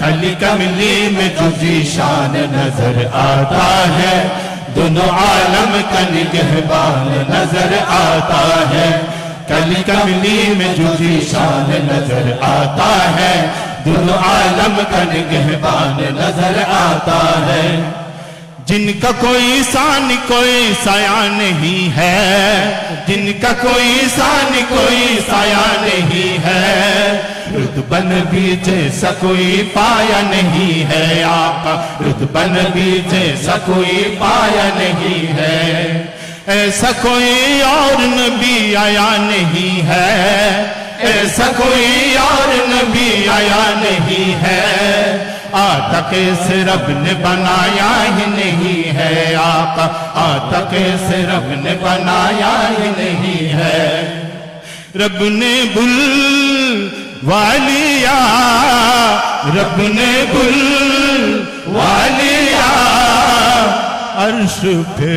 کلی کملی میں تجھی شان نظر آتا ہے، دونوں عالم کا نگہبان نظر آتا ہے، کلی کملی میں تجھی شان نظر آتا ہے، دونوں عالم کا نگہبان نظر آتا ہے۔ جن کا کوئی سان کوئی سایہ نہیں ہے، جن کا کوئی سان کوئی سایہ نہیں ہے، رتبہ نبی جیسا کوئی پایا نہیں ہے آقا، رتبہ نبی جیسا کوئی پایا نہیں ہے، ایسا کوئی اور نبی آیا نہیں ہے، ایسا کوئی اور نبی آیا نہیں ہے، آتا کیسے رب نے بنایا ہی نہیں ہے آقا، آتا کیسے رب نے بنایا ہی نہیں ہے، رب نے بلوا لیا، رب نے بلوا لیا، عرش پہ